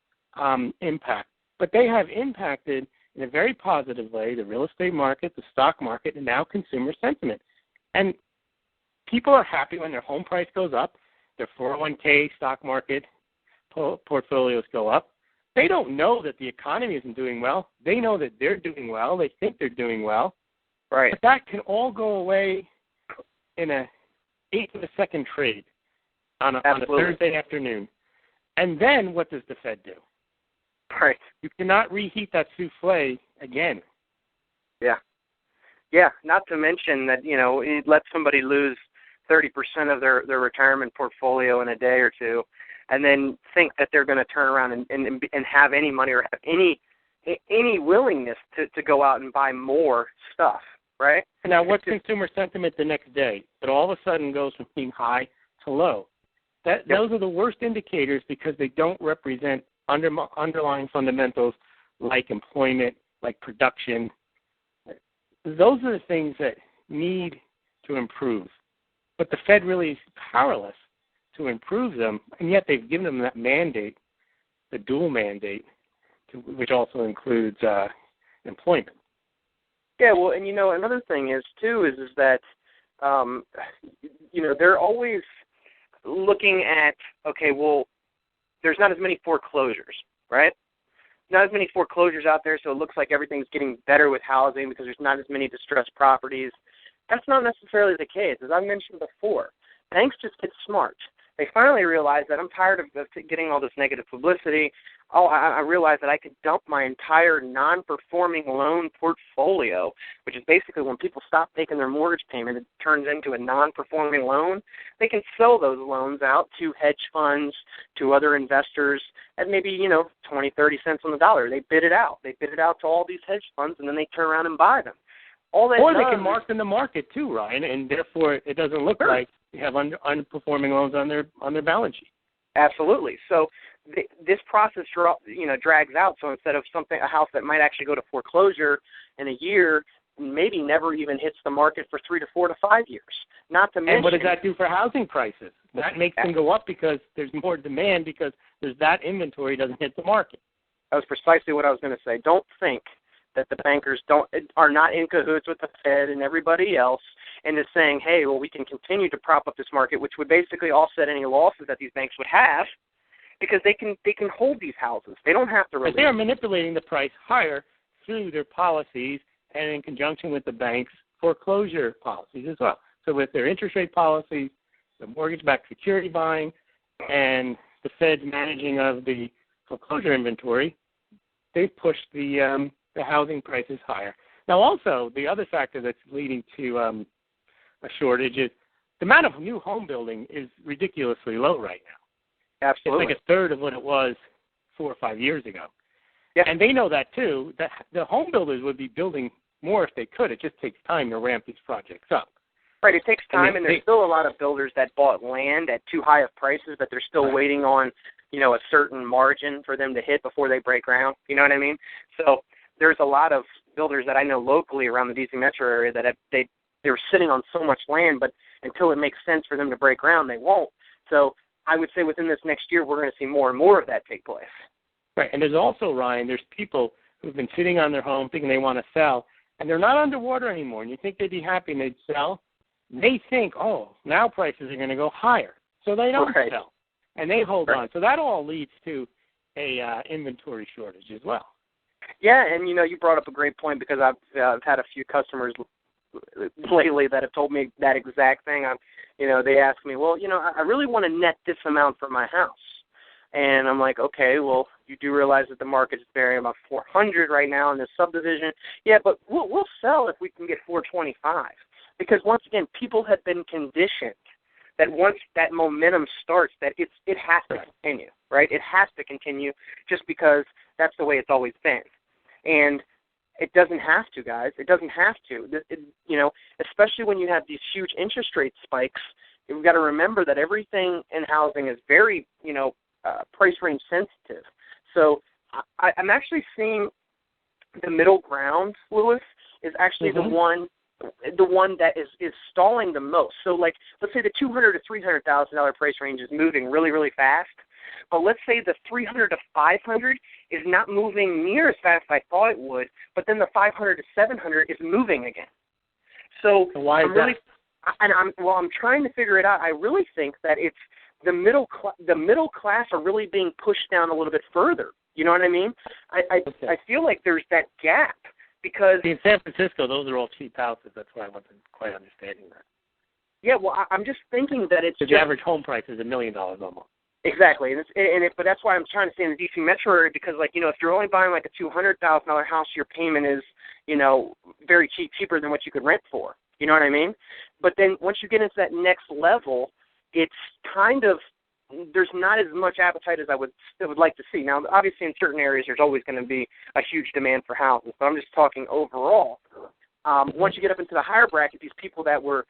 impact. But they have impacted in a very positive way the real estate market, the stock market, and now consumer sentiment. And people are happy when their home price goes up, their 401k stock market portfolios go up. They don't know that the economy isn't doing well. They know that they're doing well. They think they're doing well. Right. But that can all go away in an eighth of a second trade on a Thursday afternoon. And then what does the Fed do? Right. You cannot reheat that souffle again. Yeah. Yeah, not to mention that, it lets somebody lose 30% of their retirement portfolio in a day or two, and then think that they're going to turn around and have any money or have any willingness to go out and buy more stuff, right? Now, what's consumer sentiment the next day? It all of a sudden goes from being high to low. Those are the worst indicators because they don't represent underlying fundamentals like employment, like production. Those are the things that need to improve. But the Fed really is powerless to improve them, and yet they've given them that mandate, the dual mandate, which also includes employment. Yeah, well, and another thing is that they're always looking at, okay, well, there's not as many foreclosures, right? Not as many foreclosures out there, so it looks like everything's getting better with housing because there's not as many distressed properties. That's not necessarily the case. As I mentioned before, banks just get smart. They finally realize that I'm tired of getting all this negative publicity. I realized that I could dump my entire non-performing loan portfolio, which is basically when people stop making their mortgage payment, it turns into a non-performing loan. They can sell those loans out to hedge funds, to other investors at maybe, 20, 30 cents on the dollar. They bid it out. They bid it out to all these hedge funds, and then they turn around and buy them. Or they can mark in the market too, Ryan, and therefore it doesn't look like you have underperforming loans on their balance sheet. Absolutely. So this process, drags out. So instead of a house that might actually go to foreclosure in a year, maybe never even hits the market for 3 to 4 to 5 years. Not to mention. And what does that do for housing prices? That makes them go up because there's more demand because there's that inventory doesn't hit the market. That was precisely what I was going to say. Don't think that the bankers are not in cahoots with the Fed and everybody else and is saying, hey, well, we can continue to prop up this market, which would basically offset any losses that these banks would have because they can hold these houses. They don't have to release. But they are manipulating the price higher through their policies and in conjunction with the bank's foreclosure policies as well. So with their interest rate policies, the mortgage-backed security buying, and the Fed's managing of the foreclosure inventory, they've pushed the housing prices higher. Now, also, the other factor that's leading to a shortage is the amount of new home building is ridiculously low right now. Absolutely. It's like a third of what it was 4 or 5 years ago. Yeah. And they know that, too, that the home builders would be building more if they could. It just takes time to ramp these projects up. Right, it takes time, and there's still a lot of builders that bought land at too high of prices, but they're still waiting on, a certain margin for them to hit before they break ground. You know what I mean? So there's a lot of builders that I know locally around the D.C. metro area that they're sitting on so much land, but until it makes sense for them to break ground, they won't. So I would say within this next year, we're going to see more and more of that take place. Right, and there's also, Ryan, there's people who've been sitting on their home thinking they want to sell, and they're not underwater anymore, and you think they'd be happy and they'd sell. they think, oh, now prices are going to go higher. So they don't sell, and they hold on. So that all leads to a inventory shortage as well. Yeah, and, you brought up a great point because I've had a few customers lately that have told me that exact thing. They ask me, well, I really want to net this amount for my house. And I'm like, okay, well, you do realize that the market is varying about 400 right now in this subdivision. Yeah, but we'll sell if we can get 425. Because once again, people have been conditioned that once that momentum starts, that it has to continue, right? It has to continue just because that's the way it's always been. And it doesn't have to, guys. It doesn't have to. Especially when you have these huge interest rate spikes, you've got to remember that everything in housing is very, price range sensitive. So I'm actually seeing the middle ground, Lewis, is actually the one that is stalling the most. So, like, let's say the $200,000 to $300,000 price range is moving really, really fast. But let's say the $300,000 to $500,000 is not moving near as fast as I thought it would. But then the $500,000 to $700,000 is moving again. So why is that? I'm trying to figure it out. I really think that it's the middle class are really being pushed down a little bit further. You know what I mean? I feel like there's that gap because in San Francisco, those are all cheap houses. That's why I wasn't quite understanding that. Yeah, well, I'm just thinking that it's the average home price is $1 million almost. Exactly, but that's why I'm trying to stay in the DC metro area because, like, if you're only buying like a $200,000 house, your payment is, very cheaper than what you could rent for. You know what I mean? But then once you get into that next level, it's kind of there's not as much appetite as I would like to see. Now, obviously, in certain areas, there's always going to be a huge demand for houses, but I'm just talking overall. Once you get up into the higher bracket, these people that were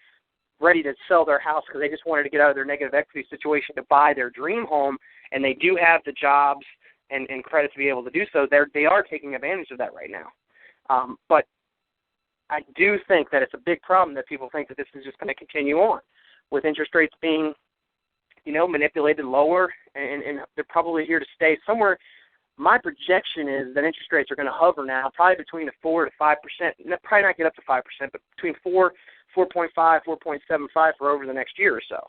ready to sell their house because they just wanted to get out of their negative equity situation to buy their dream home, and they do have the jobs and credit to be able to do so, they are taking advantage of that right now. But I do think that it's a big problem that people think that this is just going to continue on with interest rates being, manipulated lower, and they're probably here to stay somewhere. My projection is that interest rates are going to hover now, probably between 4 to 5%, probably not get up to 5%, but between 4.5, 4.75 for over the next year or so.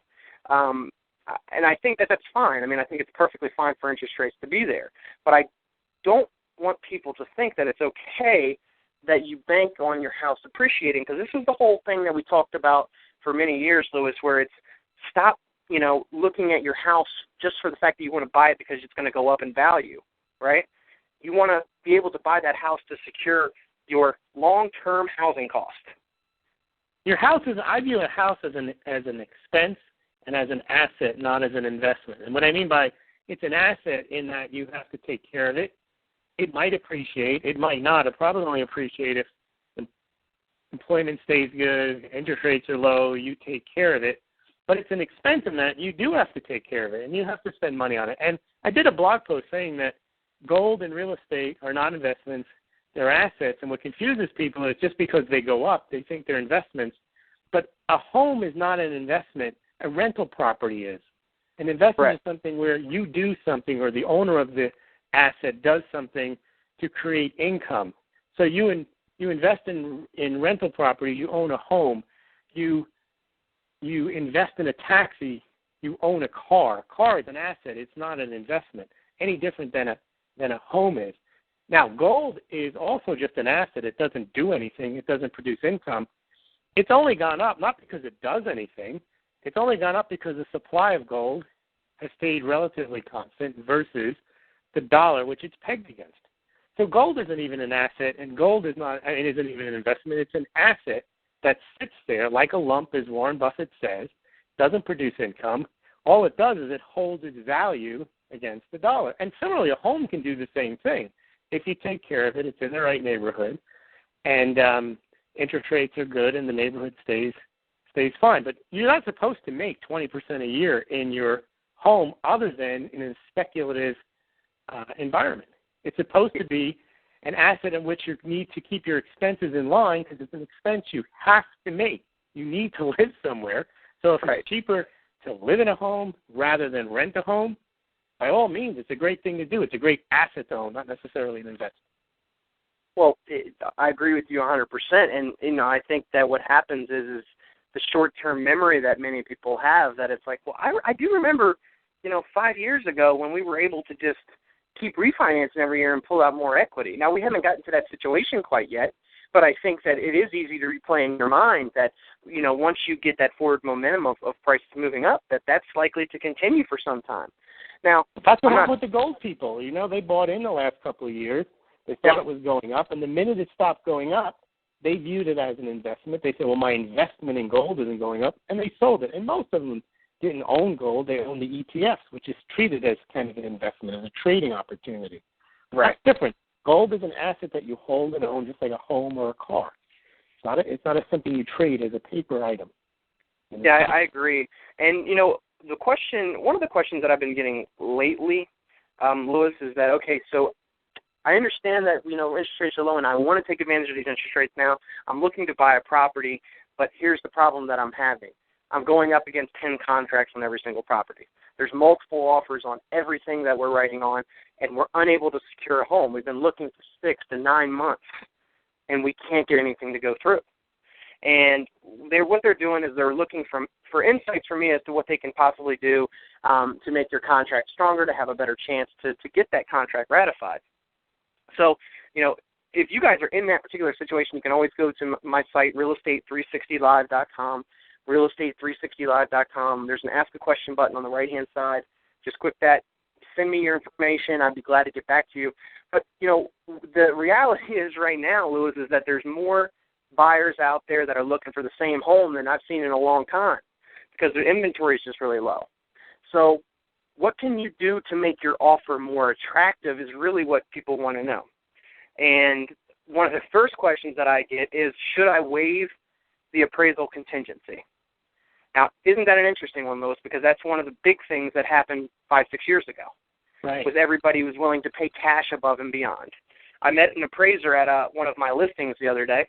And I think that that's fine. I mean, I think it's perfectly fine for interest rates to be there. But I don't want people to think that it's okay that you bank on your house appreciating, because this is the whole thing that we talked about for many years, Lewis, where it's stop, looking at your house just for the fact that you want to buy it because it's going to go up in value, right? You want to be able to buy that house to secure your long-term housing cost. Your house I view a house as an expense and as an asset, not as an investment. And what I mean by it's an asset in that you have to take care of it. It might appreciate, it might not. It probably only appreciate if employment stays good, interest rates are low, you take care of it. But it's an expense in that you do have to take care of it, and you have to spend money on it. And I did a blog post saying that gold and real estate are not investments, they're assets. And what confuses people is just because they go up, they think they're investments. But a home is not an investment. A rental property is. An investment is something where you do something, or the owner of the asset does something to create income. So you invest in rental property, you own a home, you invest in a taxi, you own a car. A car is an asset, it's not an investment, any different than a home is. Now, gold is also just an asset. It doesn't do anything. It doesn't produce income. It's only gone up, not because it does anything. It's only gone up because the supply of gold has stayed relatively constant versus the dollar, which it's pegged against. So gold isn't even an asset, and gold isn't even an investment. It's an asset that sits there like a lump, as Warren Buffett says, doesn't produce income. All it does is it holds its value against the dollar. And similarly, a home can do the same thing. If you take care of it, it's in the right neighborhood, and interest rates are good, and the neighborhood stays fine. But you're not supposed to make 20% a year in your home other than in a speculative environment. It's supposed to be an asset in which you need to keep your expenses in line, because it's an expense you have to make. You need to live somewhere. So if it's cheaper to live in a home rather than rent a home, by all means, it's a great thing to do. It's a great asset to own, not necessarily an investment. Well, I agree with you 100%, and I think that what happens is short-term memory that many people have, that it's like, well, I do remember, 5 years ago when we were able to just keep refinancing every year and pull out more equity. Now, we haven't gotten to that situation quite yet, but I think that it is easy to replay in your mind that, once you get that forward momentum of prices moving up, that's likely to continue for some time. Now, that's what happened with the gold people. They bought in the last couple of years. They thought it was going up, and the minute it stopped going up, they viewed it as an investment. They said, well, my investment in gold isn't going up, and they sold it. And most of them didn't own gold. They owned the ETFs, which is treated as kind of an investment, as a trading opportunity. Right. That's different. Gold is an asset that you hold and own, just like a home or a car. It's not something you trade as a paper item. Yeah, I agree. And, one of the questions that I've been getting lately, Louis, is that, okay, so I understand that, interest rates are low and I want to take advantage of these interest rates now. I'm looking to buy a property, but here's the problem that I'm having. I'm going up against 10 contracts on every single property. There's multiple offers on everything that we're writing on, and we're unable to secure a home. We've been looking for 6 to 9 months, and we can't get anything to go through. And what they're doing is they're looking for insights from me as to what they can possibly do to make their contract stronger, to have a better chance to get that contract ratified. So, if you guys are in that particular situation, you can always go to my site, realestate360live.com, realestate360live.com. There's an Ask a Question button on the right-hand side. Just click that. Send me your information. I'd be glad to get back to you. But, the reality is right now, Louis, is that there's more buyers out there that are looking for the same home than I've seen in a long time because the inventory is just really low. So what can you do to make your offer more attractive is really what people want to know. And one of the first questions that I get is, should I waive the appraisal contingency? Now, isn't that an interesting one, Louis? Because that's one of the big things that happened 5-6 years ago. Right. Was everybody was willing to pay cash above and beyond. I met an appraiser at one of my listings the other day,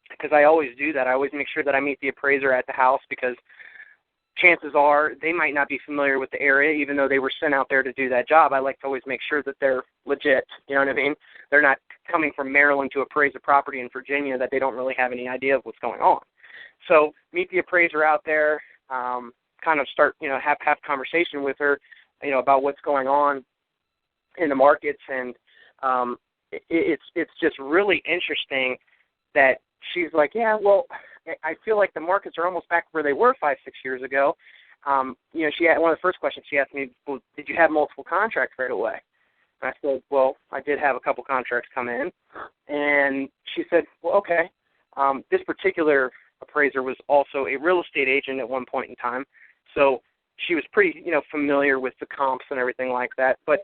because I always do that. I always make sure that I meet the appraiser at the house, because chances are they might not be familiar with the area, even though they were sent out there to do that job. I like to always make sure that they're legit. You know what I mean? They're not coming from Maryland to appraise a property in Virginia that they don't really have any idea of what's going on. So meet the appraiser out there, kind of start, have conversation with her, about what's going on in the markets. And it's just really interesting that she's like, yeah, well, I feel like the markets are almost back where they were 5-6 years ago. She had one of the first questions she asked me, well, did you have multiple contracts right away? And I said, well, I did have a couple contracts come in. And she said, well, okay. This particular appraiser was also a real estate agent at one point in time, so she was pretty, familiar with the comps and everything like that. But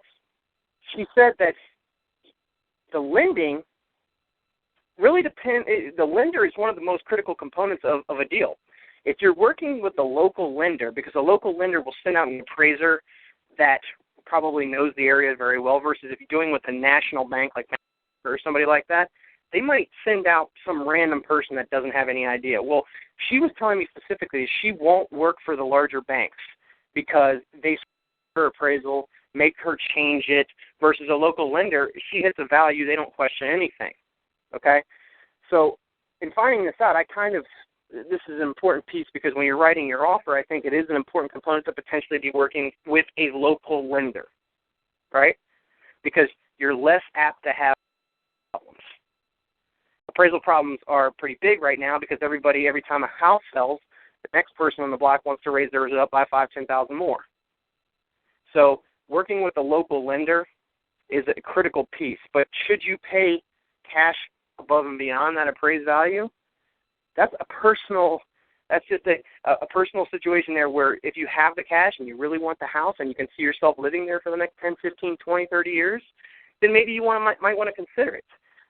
she said that the lending really depends. The lender is one of the most critical components of a deal. If you're working with a local lender, because a local lender will send out an appraiser that probably knows the area very well, versus if you're doing with a national bank like or somebody like that, they might send out some random person that doesn't have any idea. Well, she was telling me specifically she won't work for the larger banks because they her appraisal, make her change it, versus a local lender, she hits a value, they don't question anything. Okay? So in finding this out, this is an important piece, because when you're writing your offer, I think it is an important component to potentially be working with a local lender, right? Because you're less apt to have problems. Appraisal problems are pretty big right now because every time a house sells, the next person on the block wants to raise theirs up by $5,000-$10,000 more. So working with a local lender is a critical piece. But should you pay cash above and beyond that appraised value? That's just a personal situation there, where if you have the cash and you really want the house and you can see yourself living there for the next 10, 15, 20, 30 years, then maybe you might want to consider it.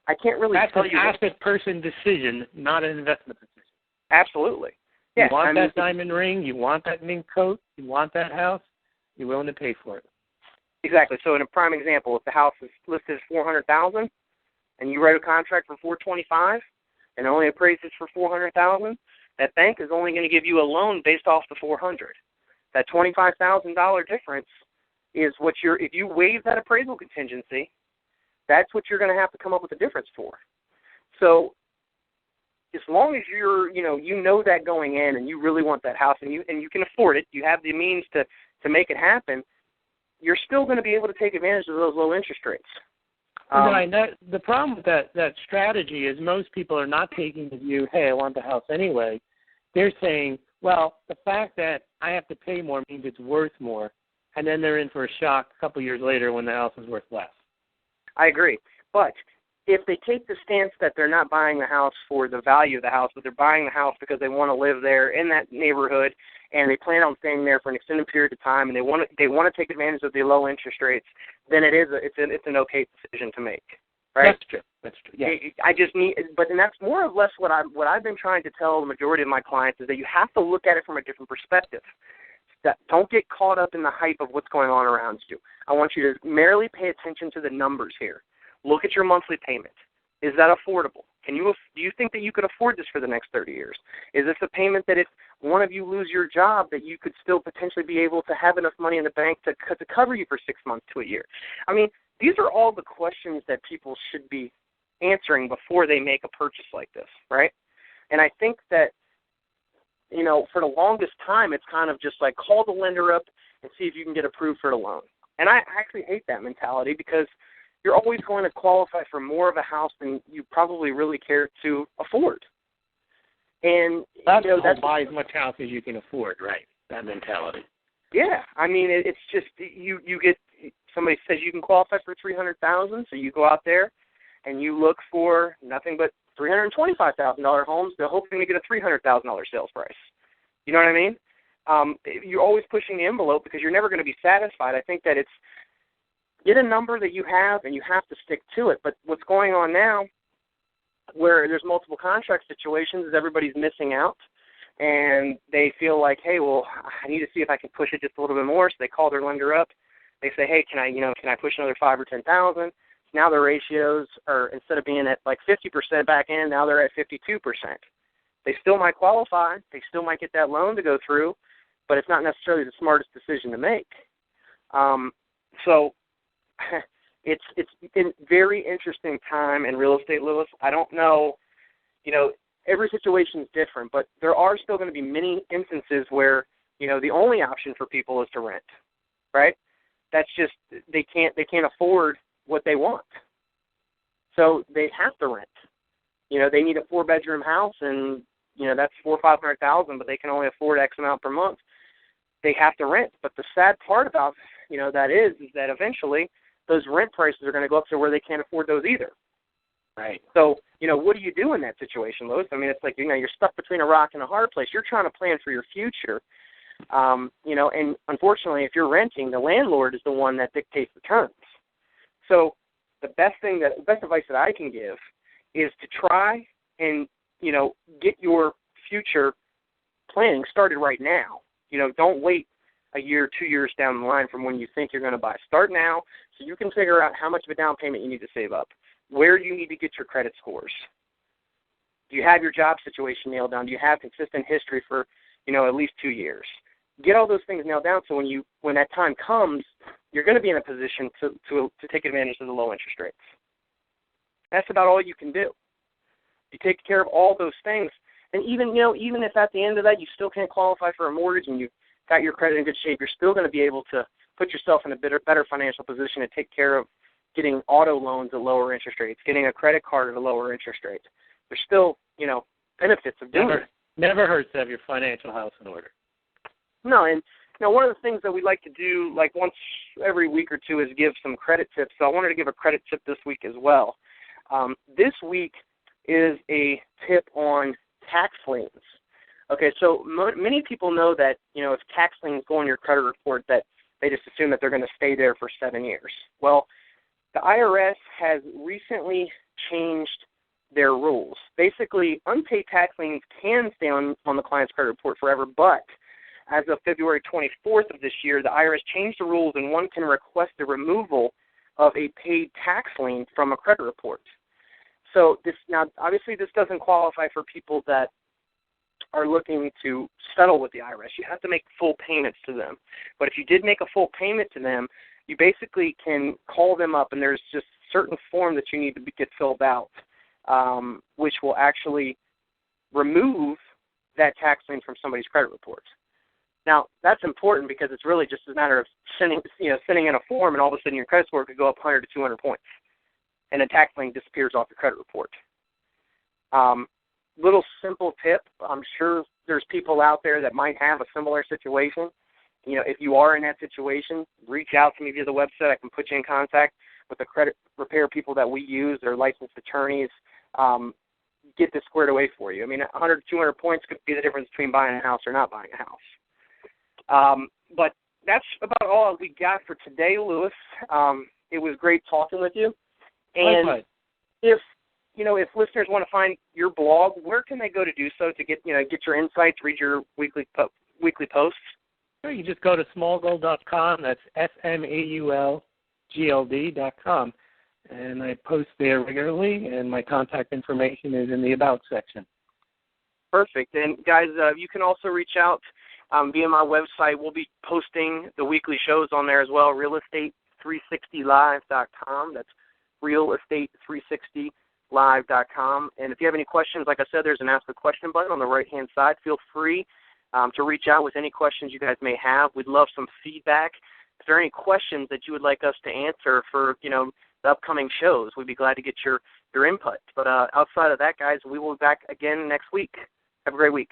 I can't really tell you. That's an asset person decision, not an investment decision. Absolutely. Yeah, you want that diamond ring, you want that mink coat, you want that house, you're willing to pay for it. Exactly. So in a prime example, if the house is listed as $400,000 and you write a contract for $425,000 and only appraises for $400,000, that bank is only going to give you a loan based off the $400,000. That $25,000 difference is what if you waive that appraisal contingency, that's what you're going to have to come up with a difference for. So as long as you know that going in and you really want that house and you can afford it, you have the means to make it happen, you're still going to be able to take advantage of those low interest rates. Right. The problem with that strategy is most people are not taking the view, hey, I want the house anyway. They're saying, well, the fact that I have to pay more means it's worth more, and then they're in for a shock a couple years later when the house is worth less. I agree. But if they take the stance that they're not buying the house for the value of the house, but they're buying the house because they want to live there in that neighborhood, and they plan on staying there for an extended period of time, and they want to take advantage of the low interest rates, then it's an okay decision to make, right? That's true. Yeah. I just need, and that's more or less what I've been trying to tell the majority of my clients is that you have to look at it from a different perspective. That don't get caught up in the hype of what's going on around you. I want you to merely pay attention to the numbers here. Look at your monthly payment. Is that affordable? Do you think that you could afford this for the next 30 years? Is this a payment that if one of you lose your job that you could still potentially be able to have enough money in the bank to cover you for 6 months to a year? I mean, these are all the questions that people should be answering before they make a purchase like this, right? And I think that, for the longest time, it's kind of just like call the lender up and see if you can get approved for the loan. And I actually hate that mentality because you're always going to qualify for more of a house than you probably really care to afford. And that's buy as much house as you can afford, right? That mentality. Yeah, I mean it's just you get somebody says you can qualify for $300,000, so you go out there and you look for nothing but $325,000 homes. They're hoping to get a $300,000 sales price. You know what I mean? You're always pushing the envelope because you're never going to be satisfied. I think that it's get a number that you have, and you have to stick to it. But what's going on now, where there's multiple contract situations, is everybody's missing out, and they feel like, hey, well, I need to see if I can push it just a little bit more. So they call their lender up. They say, hey, can I push another $5,000 or $10,000? Now their ratios are, instead of being at like 50% back end, now they're at 52%. They still might qualify. They still might get that loan to go through, but it's not necessarily the smartest decision to make. So it's been a very interesting time in real estate, Lewis. I don't know, every situation is different, but there are still going to be many instances where, the only option for people is to rent, right? That's just, they can't afford what they want. So they have to rent. They need a 4-bedroom house and, that's $400,000 or $500,000, but they can only afford X amount per month. They have to rent. But the sad part about, that is that eventually those rent prices are going to go up to where they can't afford those either. Right. So, what do you do in that situation, Louis? I mean, it's like, you're stuck between a rock and a hard place. You're trying to plan for your future, and unfortunately, if you're renting, the landlord is the one that dictates the terms. So the best advice that I can give is to try and, get your future planning started right now. Don't wait a year, 2 years down the line from when you think you're going to buy. Start now so you can figure out how much of a down payment you need to save up. Where do you need to get your credit scores? Do you have your job situation nailed down? Do you have consistent history for, at least 2 years? Get all those things nailed down so when that time comes, you're going to be in a position to take advantage of the low interest rates. That's about all you can do. You take care of all those things, and even if at the end of that you still can't qualify for a mortgage and you've got your credit in good shape, you're still going to be able to put yourself in a better financial position to take care of getting auto loans at lower interest rates, getting a credit card at a lower interest rate. There's still, benefits of doing it. Never hurts to have your financial house in order. No, and one of the things that we like to do, like once every week or two, is give some credit tips. So I wanted to give a credit tip this week as well. This week is a tip on tax liens. Okay, so many people know that, if tax liens go on your credit report, that they just assume that they're going to stay there for 7 years. Well, the IRS has recently changed their rules. Basically, unpaid tax liens can stay on the client's credit report forever, but as of February 24th of this year, the IRS changed the rules, and one can request the removal of a paid tax lien from a credit report. So obviously this doesn't qualify for people that are looking to settle with the IRS. You have to make full payments to them. But if you did make a full payment to them, you basically can call them up, and there's just a certain form that you need to get filled out, which will actually remove that tax lien from somebody's credit report. Now, that's important because it's really just a matter of sending in a form, and all of a sudden your credit score could go up 100 to 200 points, and a tax lien disappears off your credit report. Little simple tip, I'm sure there's people out there that might have a similar situation. If you are in that situation, reach out to me via the website. I can put you in contact with the credit repair people that we use. They're licensed attorneys. Get this squared away for you. 100 to 200 points could be the difference between buying a house or not buying a house. But that's about all we got for today, Lewis. It was great talking with you. And if listeners want to find your blog, where can they go to do so to get your insights, read your weekly posts? You just go to smallgold.com. That's SMAULGLD.com. And I post there regularly, and my contact information is in the About section. Perfect. And, guys, you can also reach out via my website. We'll be posting the weekly shows on there as well, realestate360live.com. That's realestate360live.com. And if you have any questions, like I said, there's an Ask a Question button on the right-hand side. Feel free to reach out with any questions you guys may have. We'd love some feedback. If there are any questions that you would like us to answer for, the upcoming shows, we'd be glad to get your input. But outside of that, guys, we will be back again next week. Have a great week.